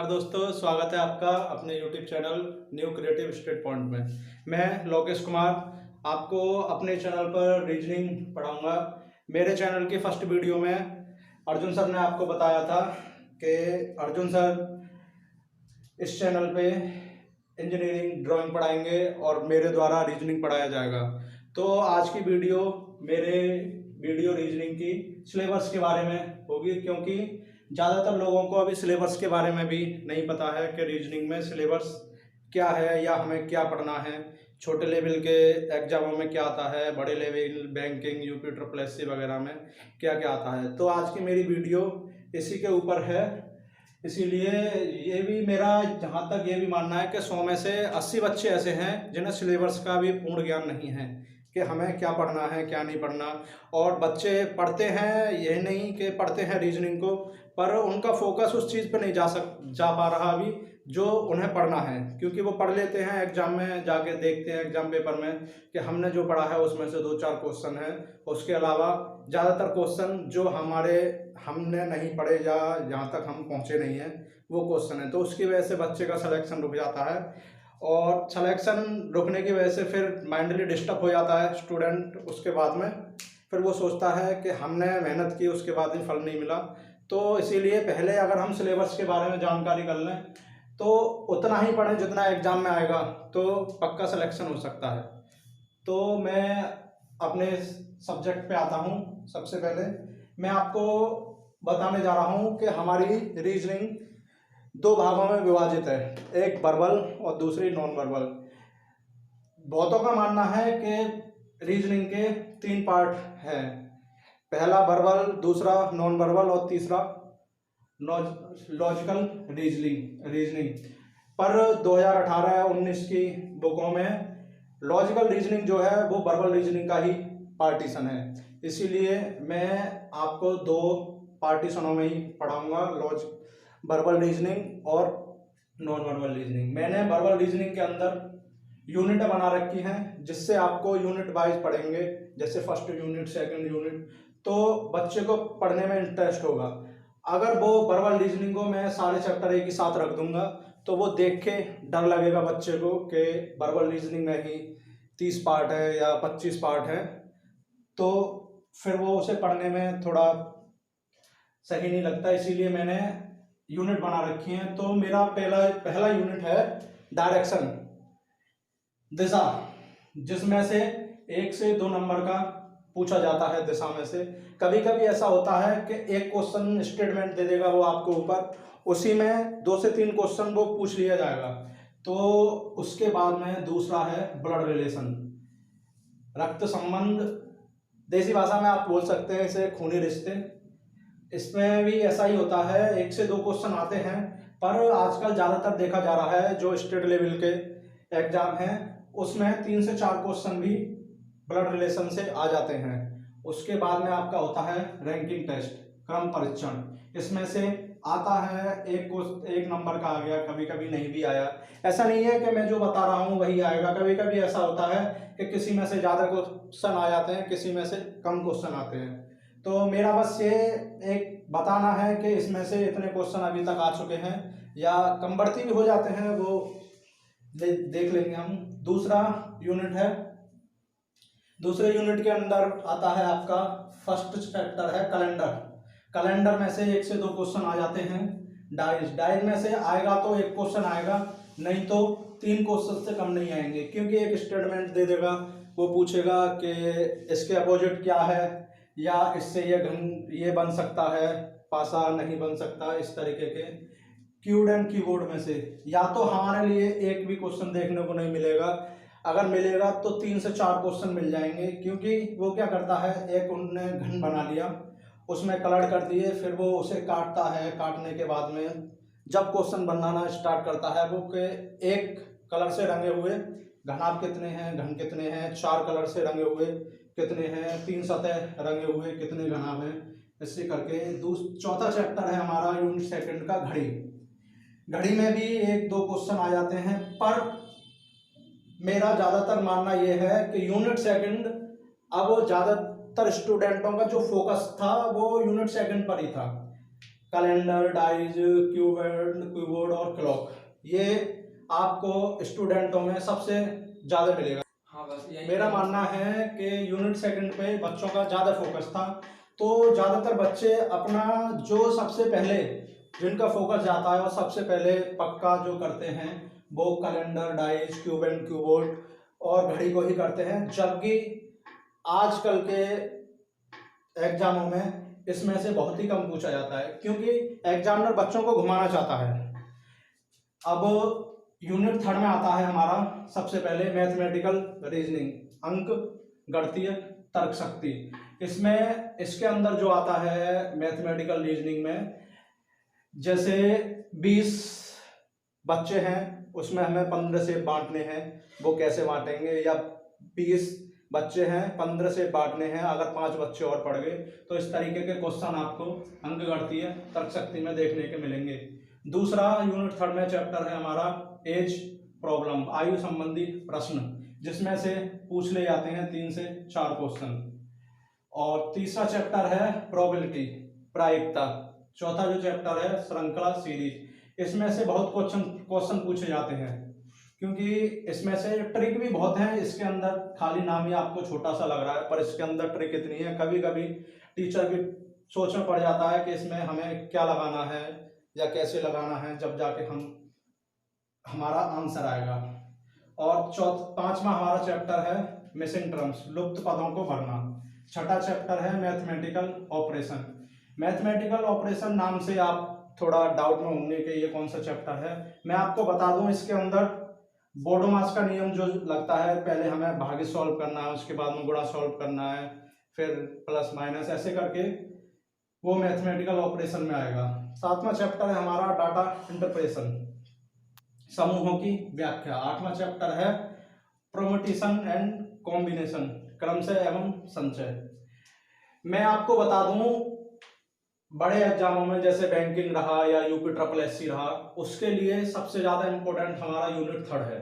दोस्तों, स्वागत है आपका अपने YouTube channel new creative state point में। मैं लोकेश कुमार आपको अपने चैनल पर रीजनिंग पढ़ाऊंगा। मेरे चैनल की फर्स्ट वीडियो में अर्जुन सर ने आपको बताया था कि अर्जुन सर इस चैनल पे इंजीनियरिंग ड्राइंग पढ़ाएंगे और मेरे द्वारा रीजनिंग पढ़ाया जाएगा। तो आज की वीडियो मेरे वीडियो रीजनिंग की सिलेबस के बारे में होगी, क्योंकि ज़्यादातर लोगों को अभी सिलेबस के बारे में भी नहीं पता है कि रीजनिंग में सिलेबस क्या है या हमें क्या पढ़ना है। छोटे लेवल के एग्जामों में क्या आता है, बड़े level banking UP triple SC वगैरह में क्या क्या आता है। तो आज की मेरी वीडियो इसी के ऊपर है। इसीलिए ये भी मेरा जहाँ तक ये भी मानना है कि 100 में से 80 बच्चे ऐसे हैं जिन्हें सिलेबस का भी पूर्ण ज्ञान नहीं है कि हमें क्या पढ़ना है क्या नहीं पढ़ना। और बच्चे पढ़ते हैं, यह नहीं कि पढ़ते हैं रीजनिंग को, पर उनका फोकस उस चीज़ पे नहीं जा पा रहा अभी जो उन्हें पढ़ना है, क्योंकि वो पढ़ लेते हैं, एग्जाम में जाके देखते हैं एग्जाम पेपर में कि हमने जो पढ़ा है उसमें से 2-4 क्वेश्चन है, उसके अलावा ज़्यादातर क्वेश्चन जो हमने नहीं पढ़े या जहाँ तक हम पहुँचे नहीं हैं वो क्वेश्चन है। तो उसकी वजह से बच्चे का सिलेक्शन रुक जाता है और सिलेक्शन रुकने की वजह से फिर माइंडली डिस्टर्ब हो जाता है स्टूडेंट। उसके बाद में फिर वो सोचता है कि हमने मेहनत की, उसके बाद भी फल नहीं मिला। तो इसीलिए पहले अगर हम सिलेबस के बारे में जानकारी कर लें तो उतना ही पढ़ें जितना एग्जाम में आएगा, तो पक्का सिलेक्शन हो सकता है। तो मैं अपने सब्जेक्ट पे आता हूँ। सबसे पहले मैं आपको बताने जा रहा हूँ कि हमारी रीजनिंग 2 भागों में विभाजित है, एक वर्बल और दूसरी नॉन वर्बल। बहुतों का मानना है कि रीजनिंग के 3 पार्ट हैं, पहला वर्बल, दूसरा नॉन वर्बल और तीसरा लॉजिकल रीजनिंग। पर 2018-19 की बुकों में लॉजिकल रीजनिंग जो है वो वर्बल रीजनिंग का ही पार्टीशन है। इसीलिए मैं आपको 2 पार्टीशनों में ही पढ़ाऊंगा, वर्बल रीजनिंग और नॉन वर्बल रीजनिंग। मैंने वर्बल रीजनिंग के अंदर यूनिट बना रखी हैं जिससे आपको यूनिट वाइज पढ़ेंगे, जैसे फर्स्ट यूनिट, सेकंड यूनिट, तो बच्चे को पढ़ने में इंटरेस्ट होगा। अगर वो वर्बल रीजनिंग को मैं सारे चैप्टर एक ही साथ रख दूंगा तो वो देख के डर लगेगा बच्चे को कि वर्बल रीजनिंग में ही 30 पार्ट है या 25 पार्ट है, तो फिर वो उसे पढ़ने में थोड़ा सही नहीं लगता। इसीलिए मैंने यूनिट बना रखी हैं। तो मेरा पहला यूनिट है डायरेक्शन, दिशा, जिसमें से 1 से 2 नंबर का पूछा जाता है दिशा में से। कभी कभी ऐसा होता है कि एक क्वेश्चन स्टेटमेंट दे देगा वो आपको ऊपर, उसी में 2 से 3 क्वेश्चन वो पूछ लिया जाएगा। तो उसके बाद में दूसरा है ब्लड रिलेशन, रक्त संबंध, देसी भाषा में आप बोल सकते हैं इसे खूनी रिश्ते। इसमें भी ऐसा ही होता है, 1 से 2 क्वेश्चन आते हैं, पर आजकल ज़्यादातर देखा जा रहा है जो स्टेट लेवल के एग्जाम हैं उसमें 3 से 4 क्वेश्चन भी ब्लड रिलेशन से आ जाते हैं। उसके बाद में आपका होता है रैंकिंग टेस्ट, क्रम परीक्षण। इसमें से आता है एक नंबर का आ गया, कभी कभी नहीं भी आया। ऐसा नहीं है कि मैं जो बता रहा हूँ वही आएगा, कभी कभी ऐसा होता है कि किसी में से ज़्यादा क्वेश्चन आ जाते हैं, किसी में से कम क्वेश्चन आते हैं। तो मेरा बस ये एक बताना है कि इसमें से इतने क्वेश्चन अभी तक आ चुके हैं या कम बढ़ती भी हो जाते हैं, वो देख लेंगे हम। दूसरा यूनिट है, दूसरे यूनिट के अंदर आता है आपका फर्स्ट चैप्टर है कैलेंडर। कैलेंडर में से 1 से 2 क्वेश्चन आ जाते हैं। डाइज में से आएगा तो 1 क्वेश्चन आएगा, नहीं तो 3 क्वेश्चन से कम नहीं आएंगे, क्योंकि एक स्टेटमेंट दे देगा, वो पूछेगा कि इसके अपोजिट क्या है, या इससे ये घन ये बन सकता है, पासा नहीं बन सकता, इस तरीके के कीवर्ड एंड कीबोर्ड में से या तो हमारे लिए एक भी क्वेश्चन देखने को नहीं मिलेगा, अगर मिलेगा तो 3 से 4 क्वेश्चन मिल जाएंगे। क्योंकि वो क्या करता है, एक उन्होंने घन बना लिया, उसमें कलर कर दिए, फिर वो उसे काटता है, काटने के बाद में जब क्वेश्चन बनाना स्टार्ट करता है वो के एक कलर से रंगे हुए घनाभ कितने हैं, घन कितने हैं, 4 कलर से रंगे हुए कितने हैं, 3 सतह रंगे हुए कितने घनाभ हैं, इससे करके। चौथा चैप्टर है हमारा यूनिट सेकंड का घड़ी। घड़ी में भी 1-2 क्वेश्चन आ जाते हैं, पर मेरा ज़्यादातर मानना यह है कि यूनिट सेकंड, अब ज़्यादातर स्टूडेंटों का जो फोकस था वो यूनिट सेकंड पर ही था। कैलेंडर, डाइज, कीबोर्ड और क्लॉक, ये आपको स्टूडेंटों में सबसे ज़्यादा मिलेगा। हाँ बस यही मेरा मानना है कि यूनिट सेकंड पे बच्चों का ज़्यादा फोकस था, तो ज़्यादातर बच्चे अपना जो सबसे पहले जिनका फोकस जाता है और सबसे पहले पक्का जो करते हैं वो calendar, dice, cube and keyboard और घड़ी को ही करते हैं, जबकि आजकल के एग्जामों में इसमें से बहुत ही कम पूछा जाता है, क्योंकि एग्जामिनर बच्चों को घुमाना चाहता है। अब यूनिट थर्ड में आता है हमारा सबसे पहले मैथमेटिकल रीजनिंग, अंक गणितीय तर्क शक्ति। इसमें इसके अंदर जो आता है मैथमेटिकल रीजनिंग में, जैसे 20 बच्चे हैं उसमें हमें 15 से बांटने हैं, वो कैसे बांटेंगे, या 20 बच्चे हैं 15 से बांटने हैं, अगर 5 बच्चे और पढ़ गए, तो इस तरीके के क्वेश्चन आपको अंक गणितीय तर्क शक्ति में देखने के मिलेंगे। दूसरा यूनिट थर्ड में चैप्टर है हमारा एज प्रॉब्लम, आयु संबंधी प्रश्न, जिसमें से पूछ ले जाते हैं 3 से 4 क्वेश्चन। और तीसरा चैप्टर है प्रोबेबिलिटी, प्रायिकता। चौथा जो चैप्टर है श्रृंखला सीरीज, इसमें से बहुत क्वेश्चन पूछे जाते हैं, क्योंकि इसमें से ट्रिक भी बहुत है इसके अंदर। खाली नाम ही आपको छोटा सा लग रहा है, पर इसके अंदर ट्रिक इतनी है, कभी कभी टीचर भी सोच में पड़ जाता है कि इसमें हमें क्या लगाना है या कैसे लगाना है, जब जाके हमारा आंसर आएगा। और पांचवा हमारा चैप्टर है मिसिंग टर्म्स, लुप्त पदों को भरना। छठा चैप्टर है मैथमेटिकल ऑपरेशन। मैथमेटिकल ऑपरेशन नाम से आप थोड़ा डाउट में होंगे कि ये कौन सा चैप्टर है। मैं आपको बता दूं, इसके अंदर बोडोमास का नियम जो लगता है, पहले हमें भागे सॉल्व करना है, उसके बाद में गुणा सॉल्व करना है, फिर प्लस माइनस, ऐसे करके वो मैथमेटिकल ऑपरेशन में आएगा। सातवां चैप्टर है हमारा डाटा इंटरप्रेशन, समूहों की व्याख्या। आठवां चैप्टर है प्रोमोटेशन एंड कॉम्बिनेशन, क्रमशः एवं संचय। मैं आपको बता दूं, बड़े एग्जामों में जैसे बैंकिंग रहा या यूपी ट्रिपल एससी रहा, उसके लिए सबसे ज्यादा इंपॉर्टेंट हमारा यूनिट थर्ड है।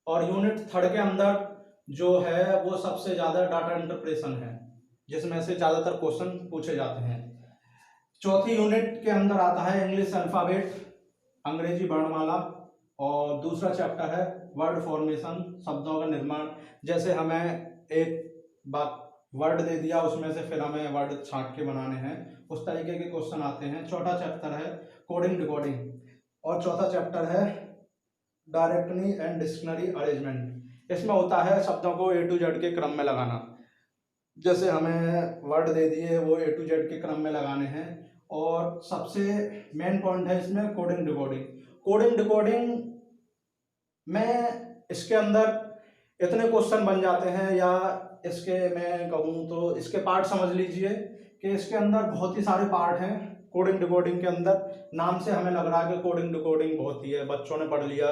और यूनिट थर्ड के अंदर जो है वो सबसे ज्यादा डाटा इंटरप्रेशन है, जिसमें से ज्यादातर क्वेश्चन पूछे जाते हैं। चौथी यूनिट के अंदर आता है इंग्लिश अल्फाबेट, अंग्रेजी वर्णमाला। और दूसरा चैप्टर है वर्ड फॉर्मेशन, शब्दों का निर्माण। जैसे हमें एक वर्ड दे दिया, उसमें से फिर हमें वर्ड छांट के बनाने हैं, उस तरीके के क्वेश्चन आते हैं। चौथा चैप्टर है कोडिंग डिकोडिंग, और चौथा चैप्टर है डायरेक्टरी एंड डिक्शनरी अरेंजमेंट। इसमें होता है शब्दों को A to Z के क्रम में लगाना। जैसे हमें वर्ड दे दिए, वो A to Z के क्रम में लगाने हैं। और सबसे मेन पॉइंट है इसमें कोडिंग डिकोडिंग। कोडिंग डिकोडिंग में इसके अंदर इतने क्वेश्चन बन जाते हैं, या इसके मैं कहूँ तो इसके पार्ट समझ लीजिए कि इसके अंदर बहुत ही सारे पार्ट हैं कोडिंग डिकोडिंग के अंदर। नाम से हमें लग रहा है कि कोडिंग डिकोडिंग बहुत ही है, बच्चों ने पढ़ लिया,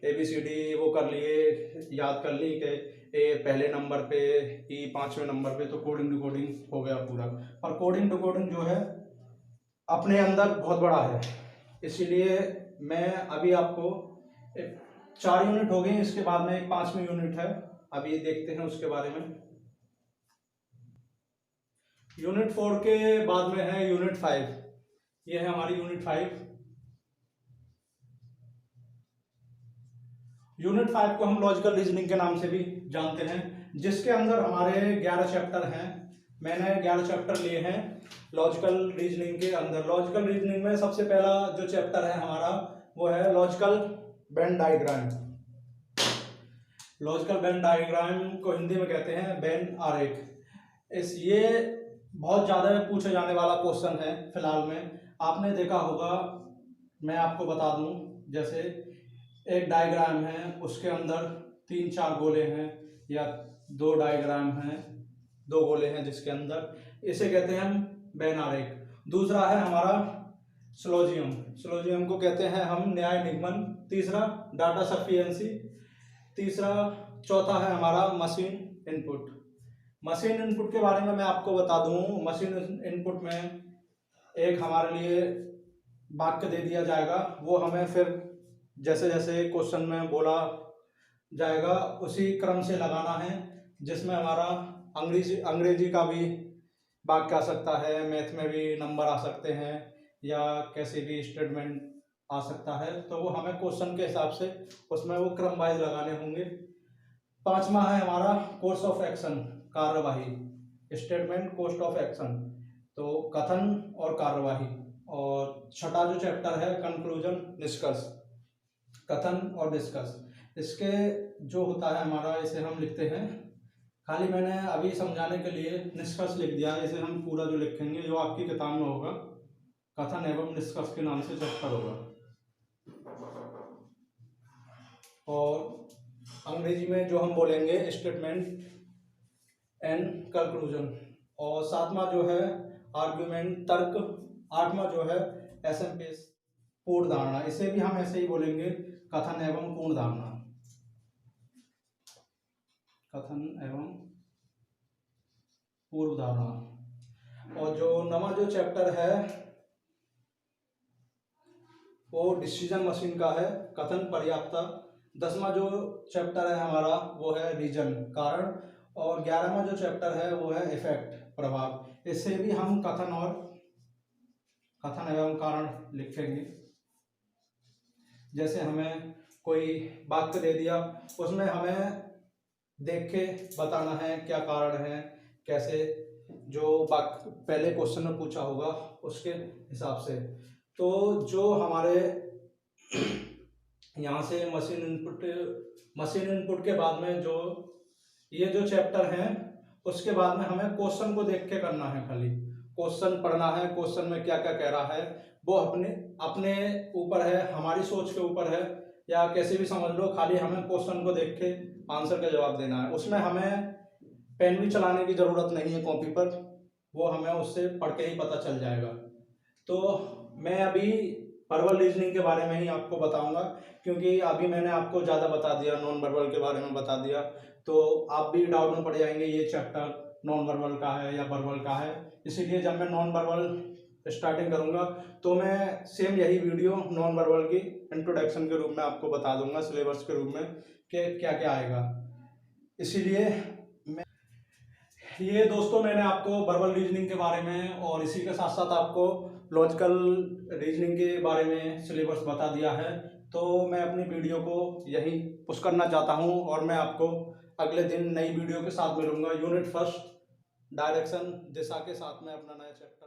ABCD वो कर लिए, याद कर ली कि A पहले नंबर पे, E 5वें नंबर पे, तो कोडिंग डिकोडिंग हो गया पूरा। और कोडिंग डिकोडिंग जो है अपने अंदर बहुत बड़ा है, इसीलिए मैं अभी आपको 4 यूनिट हो गई, इसके बाद में एक 5वीं यूनिट है, अभी देखते हैं उसके बारे में। यूनिट 4 के बाद में है यूनिट 5, ये है हमारी यूनिट 5। यूनिट 5 को हम लॉजिकल रीजनिंग के नाम से भी जानते हैं, जिसके अंदर हमारे 11 चैप्टर हैं। मैंने 11 चैप्टर लिए हैं लॉजिकल रीजनिंग के अंदर। लॉजिकल रीजनिंग में सबसे पहला जो चैप्टर है हमारा वो है logical Venn diagram. Logical Venn diagram को हिंदी में कहते हैं वेन आरेख। ये बहुत ज़्यादा पूछे जाने वाला क्वेश्चन है फिलहाल में। आपने देखा होगा, मैं आपको बता दूं, जैसे एक डायग्राम है, उसके अंदर 3-4 गोले हैं, या 2 डायग्राम हैं, 2 गोले हैं जिसके अंदर, इसे कहते हैं हम वेन आरेख। दूसरा है हमारा सिलोजियम, सिलोजियम को कहते हैं हम न्याय निगमन। तीसरा डाटा सफिशिएंसी। चौथा है हमारा मशीन इनपुट। मशीन इनपुट के बारे में मैं आपको बता दूं, मशीन इनपुट में एक हमारे लिए वाक्य दे दिया जाएगा, वो हमें फिर जैसे जैसे क्वेश्चन में बोला जाएगा उसी क्रम से लगाना है, जिसमें हमारा अंग्रेजी का भी वाक्य आ सकता है, मैथ में भी नंबर आ सकते हैं, या कैसे भी स्टेटमेंट आ सकता है, तो वो हमें क्वेश्चन के हिसाब से उसमें वो क्रम वाइज लगाने होंगे। पांचवा है हमारा कोर्स ऑफ एक्शन, कार्यवाही, स्टेटमेंट कोर्स ऑफ एक्शन, तो कथन और कार्यवाही। और छठा जो चैप्टर है कंक्लूजन, निष्कर्ष, कथन और निष्कर्ष। इसके जो होता है हमारा, इसे हम लिखते हैं, खाली मैंने अभी समझाने के लिए निष्कर्ष लिख दिया है, इसे हम पूरा जो लिखेंगे जो आपकी किताब में होगा कथन एवं निष्कर्ष के नाम से चैप्टर होगा। और अंग्रेजी में जो हम बोलेंगे स्टेटमेंट एंड कंक्लूजन। और सातवां जो है आर्गुमेंट, तर्क। आठवां जो है एसएमपीएस, पूर्ण धारणा, इसे भी हम ऐसे ही बोलेंगे कथन एवं पूर्ण धारणा, कथन एवं पूर्व धारणा। और जो नवा जो चैप्टर है वो डिसीजन मशीन का है, कथन, पर्याप्तता। 10वां जो चैप्टर है हमारा वो है रीजन, कारण। और 11वां जो चैप्टर है वो है इफेक्ट, प्रभाव। इससे भी हम कथन एवं कारण लिखेंगे। जैसे हमें कोई वाक्य दे दिया, उसमें हमें देख के बताना है क्या कारण है, कैसे, जो वाक्य पहले क्वेश्चन में पूछा होगा उसके हिसाब से। तो जो हमारे यहाँ से मशीन इनपुट के बाद में जो ये जो चैप्टर है उसके बाद में हमें क्वेश्चन को देख के करना है, खाली क्वेश्चन पढ़ना है, क्वेश्चन में क्या क्या कह रहा है वो अपने अपने ऊपर है, हमारी सोच के ऊपर है, या कैसे भी समझ लो, खाली हमें क्वेश्चन को देख के आंसर का जवाब देना है। उसमें हमें पेन भी चलाने की ज़रूरत नहीं है कॉपी पर, वो हमें उससे पढ़ के ही पता चल जाएगा। तो मैं अभी वर्बल रीजनिंग के बारे में ही आपको बताऊंगा, क्योंकि अभी मैंने आपको ज़्यादा बता दिया, नॉन वर्बल के बारे में बता दिया, तो आप भी डाउट में पड़ जाएंगे ये चैप्टर नॉन वर्बल का है या वर्बल का है। इसीलिए जब मैं नॉन वर्बल स्टार्टिंग करूंगा तो मैं सेम यही वीडियो नॉन वर्बल की इंट्रोडक्शन के रूप में आपको बता दूंगा, सिलेबस के रूप में कि क्या क्या आएगा। इसीलिए ये दोस्तों मैंने आपको वर्बल रीजनिंग के बारे में और इसी के साथ साथ आपको लॉजिकल रीजनिंग के बारे में सिलेबस बता दिया है। तो मैं अपनी वीडियो को यहीं पुश करना चाहता हूं और मैं आपको अगले दिन नई वीडियो के साथ मिलूंगा। यूनिट फर्स्ट डायरेक्शन, दिशा के साथ में अपना नया चैप्टर